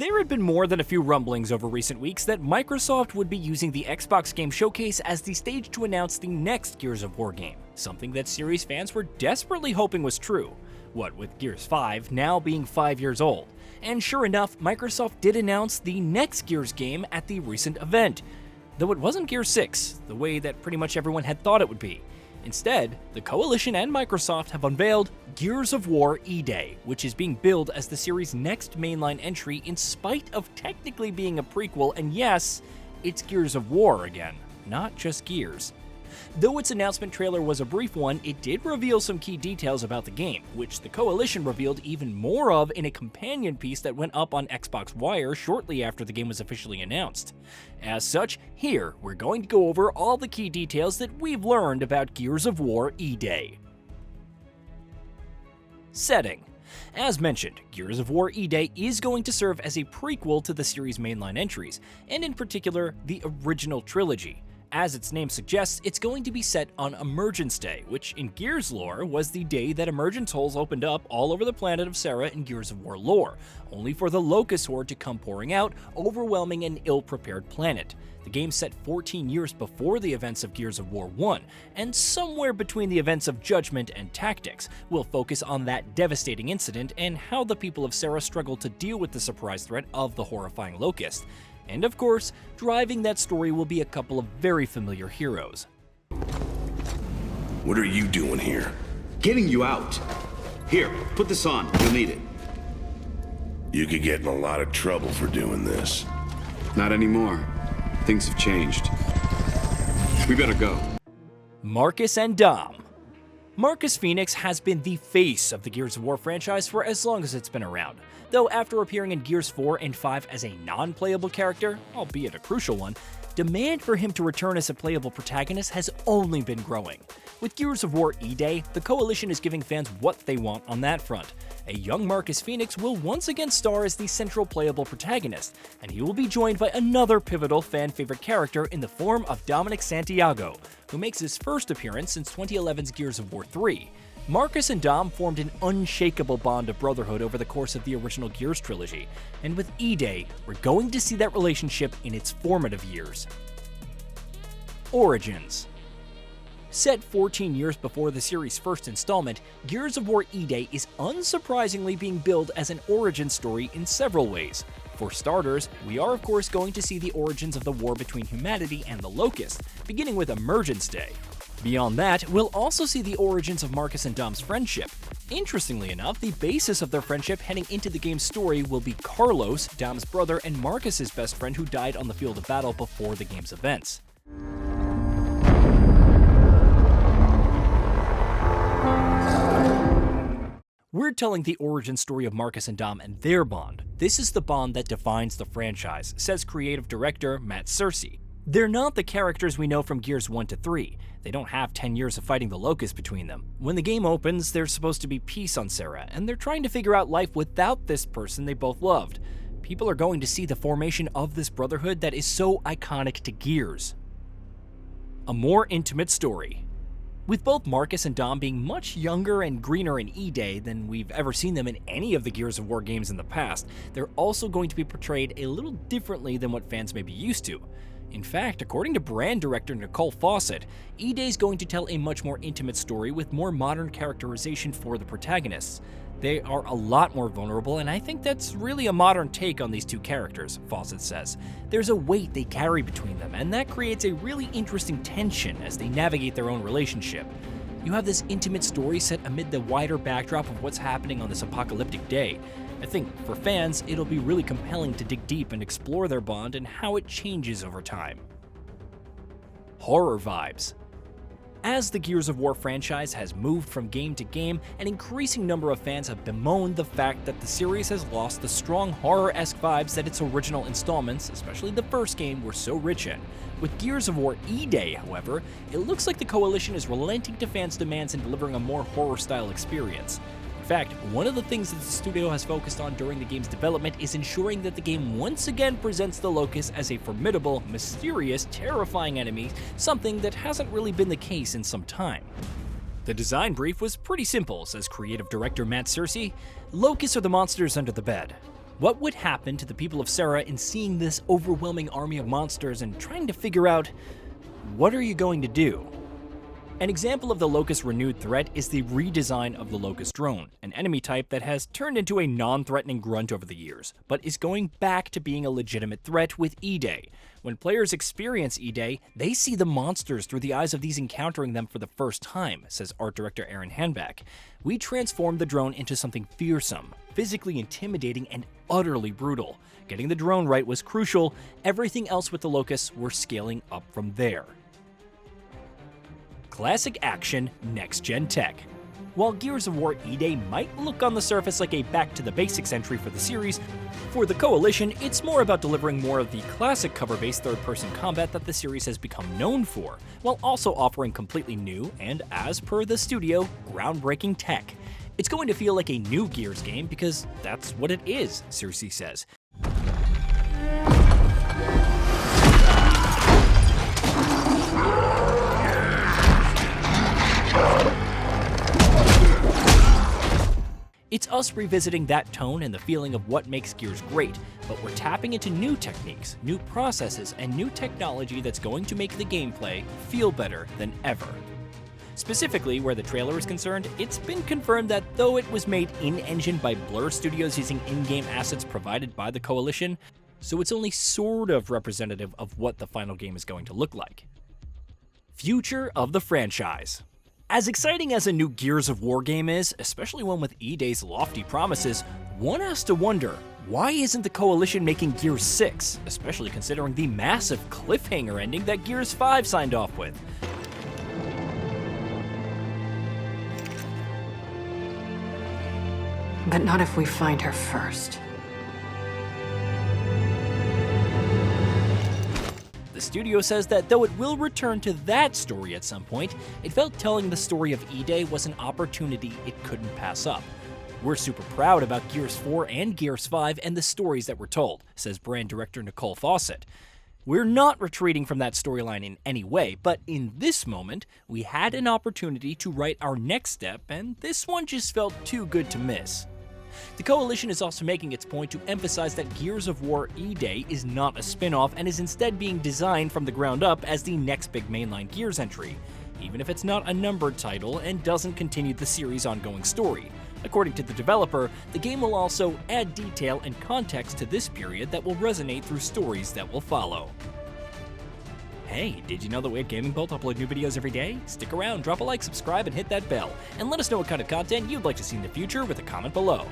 There had been more than a few rumblings over recent weeks that Microsoft would be using the Xbox Game Showcase as the stage to announce the next Gears of War game, something that series fans were desperately hoping was true. What with Gears 5 now being 5 years old. And sure enough, Microsoft did announce the next Gears game at the recent event. Though it wasn't Gears 6, the way that pretty much everyone had thought it would be. Instead, the Coalition and Microsoft have unveiled Gears of War E-Day, which is being billed as the series' next mainline entry in spite of technically being a prequel, and yes, it's Gears of War again, not just Gears. Though its announcement trailer was a brief one, it did reveal some key details about the game, which the Coalition revealed even more of in a companion piece that went up on Xbox Wire shortly after the game was officially announced. As such, here we're going to go over all the key details that we've learned about Gears of War E-Day. Setting. As mentioned, Gears of War E-Day is going to serve as a prequel to the series' mainline entries, and in particular, the original trilogy. As its name suggests, it's going to be set on Emergence Day, which in Gears lore was the day that Emergence holes opened up all over the planet of Sera in Gears of War lore, only for the Locust Horde to come pouring out, overwhelming an ill-prepared planet. The game set 14 years before the events of Gears of War 1, and somewhere between the events of Judgment and Tactics, we'll focus on that devastating incident and how the people of Sera struggle to deal with the surprise threat of the horrifying Locust. And of course, driving that story will be a couple of very familiar heroes. What are you doing here? Getting you out. Here, put this on. You'll need it. You could get in a lot of trouble for doing this. Not anymore. Things have changed. We better go. Marcus and Dom. Marcus Phoenix has been the face of the Gears of War franchise for as long as it's been around, though after appearing in Gears 4 and 5 as a non-playable character, albeit a crucial one, demand for him to return as a playable protagonist has only been growing. With Gears of War E-Day, the Coalition is giving fans what they want on that front. A young Marcus Phoenix will once again star as the central playable protagonist, and he will be joined by another pivotal fan-favorite character in the form of Dominic Santiago, who makes his first appearance since 2011's Gears of War 3. Marcus and Dom formed an unshakable bond of brotherhood over the course of the original Gears trilogy, and with E-Day, we're going to see that relationship in its formative years. Origins. Set 14 years before the series' first installment, Gears of War E-Day is unsurprisingly being billed as an origin story in several ways. For starters, we are of course going to see the origins of the war between humanity and the Locust, beginning with Emergence Day. Beyond that, we'll also see the origins of Marcus and Dom's friendship. Interestingly enough, the basis of their friendship heading into the game's story will be Carlos, Dom's brother and Marcus's best friend who died on the field of battle before the game's events. We're telling the origin story of Marcus and Dom and their bond. This is the bond that defines the franchise, says creative director Matt Cersei. They're not the characters we know from Gears 1 to 3. They don't have 10 years of fighting the Locust between them. When the game opens, there's supposed to be peace on Sera, and they're trying to figure out life without this person they both loved. People are going to see the formation of this brotherhood that is so iconic to Gears. A more intimate story. With both Marcus and Dom being much younger and greener in E-Day than we've ever seen them in any of the Gears of War games in the past, they're also going to be portrayed a little differently than what fans may be used to. In fact, according to brand director Nicole Fawcett, E-Day is going to tell a much more intimate story with more modern characterization for the protagonists. They are a lot more vulnerable, and I think that's really a modern take on these two characters, Fawcett says. There's a weight they carry between them, and that creates a really interesting tension as they navigate their own relationship. You have this intimate story set amid the wider backdrop of what's happening on this apocalyptic day. I think, for fans, it'll be really compelling to dig deep and explore their bond and how it changes over time. Horror vibes. As the Gears of War franchise has moved from game to game, an increasing number of fans have bemoaned the fact that the series has lost the strong horror-esque vibes that its original installments, especially the first game, were so rich in. With Gears of War E-Day, however, it looks like the Coalition is relenting to fans' demands and delivering a more horror-style experience. In fact, one of the things that the studio has focused on during the game's development is ensuring that the game once again presents the Locust as a formidable, mysterious, terrifying enemy, something that hasn't really been the case in some time. The design brief was pretty simple, says creative director Matt Cersei. Locusts are the monsters under the bed. What would happen to the people of Serra in seeing this overwhelming army of monsters and trying to figure out, what are you going to do? An example of the Locust's renewed threat is the redesign of the Locust drone, an enemy type that has turned into a non-threatening grunt over the years, but is going back to being a legitimate threat with E-Day. When players experience E-Day, they see the monsters through the eyes of these encountering them for the first time, says art director Aaron Hanback. We transformed the drone into something fearsome, physically intimidating, and utterly brutal. Getting the drone right was crucial. Everything else with the Locust, we're scaling up from there. Classic action, next-gen tech. While Gears of War E-Day might look on the surface like a back-to-the-basics entry for the series, for the Coalition, it's more about delivering more of the classic cover-based third-person combat that the series has become known for, while also offering completely new and, as per the studio, groundbreaking tech. It's going to feel like a new Gears game because that's what it is, Cersei says. It's us revisiting that tone and the feeling of what makes Gears great, but we're tapping into new techniques, new processes, and new technology that's going to make the gameplay feel better than ever. Specifically, where the trailer is concerned, it's been confirmed that though it was made in-engine by Blur Studios using in-game assets provided by the Coalition, so it's only sort of representative of what the final game is going to look like. Future of the franchise. As exciting as a new Gears of War game is, especially one with E-Day's lofty promises, one has to wonder, why isn't the Coalition making Gears 6, especially considering the massive cliffhanger ending that Gears 5 signed off with? But not if we find her first. The studio says that though it will return to that story at some point, it felt telling the story of E-Day was an opportunity it couldn't pass up. We're super proud about Gears 4 and Gears 5 and the stories that were told, says brand director Nicole Fawcett. We're not retreating from that storyline in any way, but in this moment, we had an opportunity to write our next step, and this one just felt too good to miss. The Coalition is also making its point to emphasize that Gears of War E-Day is not a spin-off and is instead being designed from the ground up as the next big mainline Gears entry, even if it's not a numbered title and doesn't continue the series' ongoing story. According to the developer, the game will also add detail and context to this period that will resonate through stories that will follow. Hey, did you know that we at Gaming Bolt upload new videos every day? Stick around, drop a like, subscribe, and hit that bell. And let us know what kind of content you'd like to see in the future with a comment below.